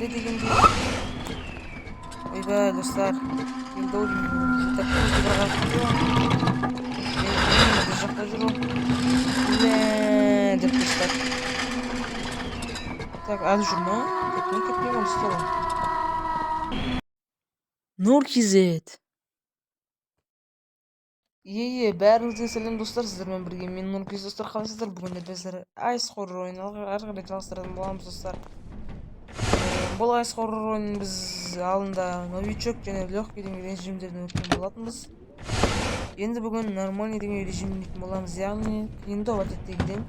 келді дегенде. Ойбай достар, келді ау деймін. Так көзді бір қарап кетемін. Мен бір жақта жүрмін. Деп достар. Так, әлі жүр ма? Кетпей достар. Нұр KZ. Бәріңізге сәлем достар, сіздермен бірге мен Нұр KZ достар, қалайсыздар? Бүгін біздер Ice Horror ойынын ары қарай жалғастыратын боламыз достар. Бұл Ice Horror ойынын біз алдында новичок және легкий деген режимдерден өткен болатынбыз. Енді бүгін нормальный деген режимден өткен боламыз, яғни қиындау әдеттегіден.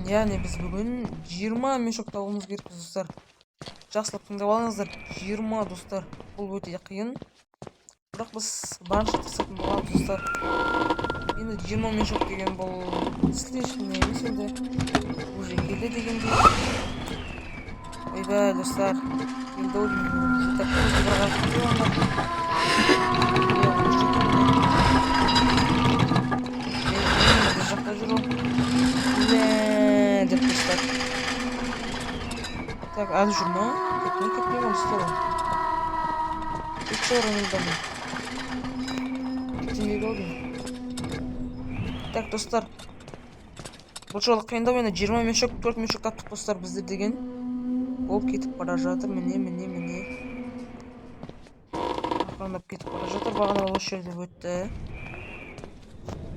Яғни біз бүгін 20 мешок табуымыз керекпіз достар. Жақсылап тыңдап алыңыздар, 20 достар. Бұл өте қиын. Бірақ біз барынша тырысатын боламыз достар. Енді 20 мешок деген бұл слишком емес енді. Уже келді дегенде. Ойбай достар, келді ау деймін. Так көзді бір қарап кетемін. Мен бір жақта жүрмін. Деп достар. Так, әлі жүр ма? Кетпей достар. Так достар, бұл жолы қиындау, енді 20 мешок, 4 мешок таптық достар біздер деген. Ол кетіп бара жатыр, міне. Ақырындап кетіп бара жатыр, бағана осы жерде өтті.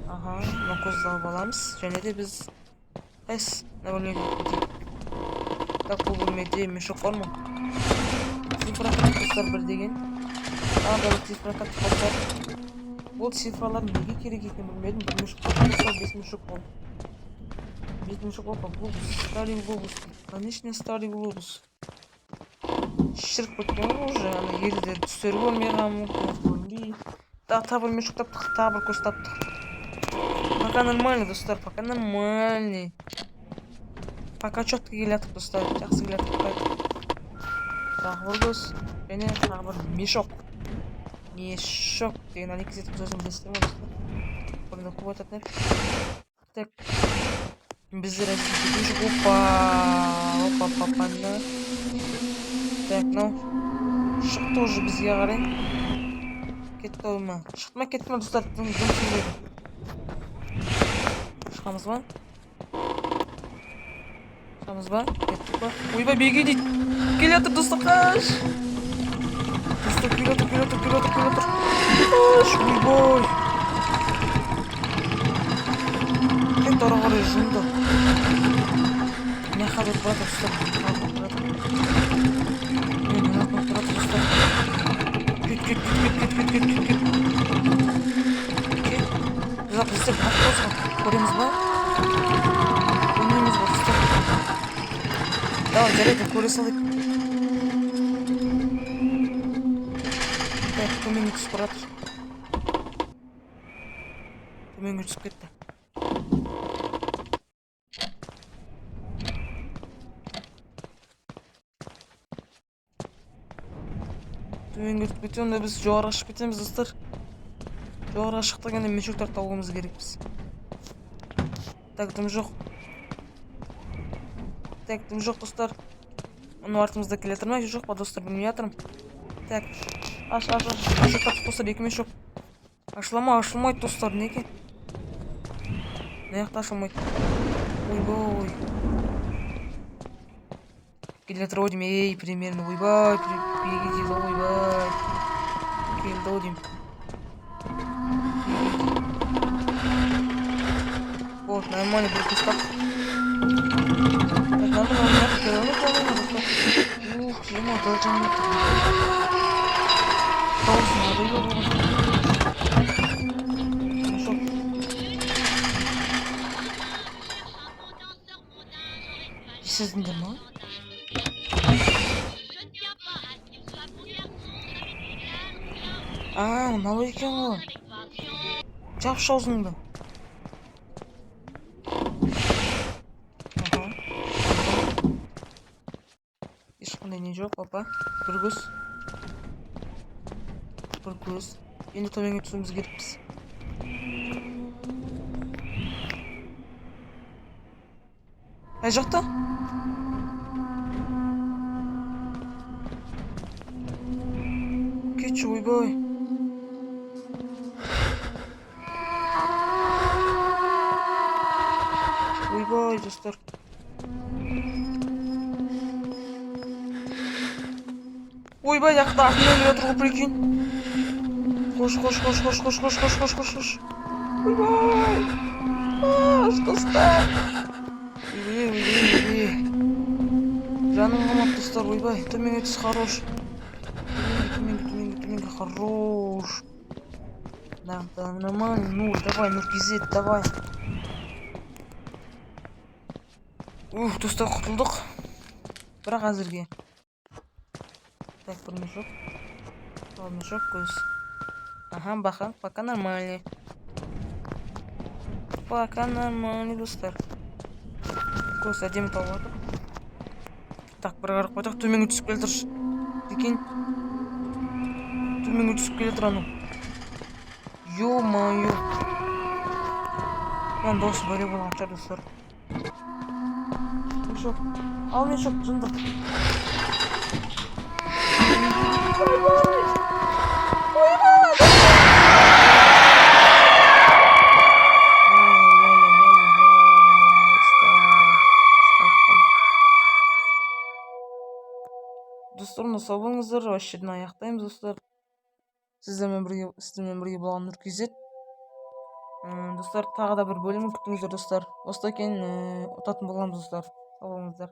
Аха, мына көзді алып аламыз, және де біз қайсы бөлмеге кетейік. Так, бұл бөлмеде мешок бар ма? Цифра достар бір деген. Ағадалы цифра достар. Бұл цифралар неге керек екен білмедім. Бір мешок достар, 5 мешок бол. 5 мешок бол, глобус. Старый глобус. Конечно, старый глобус. Шіріп кеткен уже, ана елде түстері көрмей қамын. Та бір мешок таптық, та бір көз таптық. Пока нормально достар, пока нормальный. Пока четко келатып достар, жақсы келатып. Тағы бір көз, және тағы бір мешок. Мешок деген әлек кезетіп сөзін білесіздер ма достар? Бұрында көп айтатын ек. Так, біздер әзірге жүр. Опа. Так, мынау шықты уже бізге қарай. Кетті ой ма? Шықты ма, кетті ма достар? Шықамыз ба? Кеттік ба? Ойбай, беге дейді. Келетір достар, қаш! Достар, келетір. Қаш, ойбай! Кетті ара қарай жынды. Мен қабет барады достар. Кет. Біздер бақ болсын. Көреміз ба? Көреміз ба достар? Давай, жарайды, көре салайық. Так, төменге түсіп баратыр. Төменге түсіп кетті. Төменге түсіп кетті, онда біз жоғарға шығып кетеміз достар. Жоғарға шықтық, енді мешоктар табуымыз керекпіз. Так, дым жоқ достар. Оны артымызда келетір ма? Жоқ па достар, білмей жатырмын. Так, аш. Мешок таптық достар, 2 мешок. Ашылмайды достар, неге? Неяқта ашылмайды. Ойбой. Келетір ау дейм, примерно, ойбай. Келді ау дейм. Вот, нормально, бір көз таптық. Ух, ема, дәлжан етті. Даусын адайлы болған. Есіздіңдер ма? Мынау екен ғой. Жапшы аузыңды. Ешқандай не жоқ, опа. Бір көз. Енді төменге түсуіміз керекпіз. Жақта? айтшы, ойбай. Ойбай, достар. Ойбай, жақта артынан келе жатыр ғой, прикинь. Қош. Ойбай. Достар. Ойбай. Жаным қалмады, достар, ойбай. Төменге түс, хорош. Төменге, хорош. Да, нормально. Нур, давай, Нуркизет, давай. Достар, құтылдық. Бірақ әзірге. Так, бір мешок. Мешок, көз. Ага, пока нормальный. Пока нормальный, достар. Көз әдемі тауып отыр. Так, бір қарап қойдық. Төменге түсіп келе тұршы. Прикинь. Төменге түсіп келе тұр ану. Ё-моё. Дауысы бөле болған шығар, достар. Мешок. Ал мешок, жындық. Достар, сау болыңыздар, вообще-ден аяқтаймыз, достар. Сіздермен бірге болған Нуркизет. Достар, тағы да бір бөлімін күтіңіздер, достар. Осы екен, ұтатын боламыз, достар. Сау болыңыздар.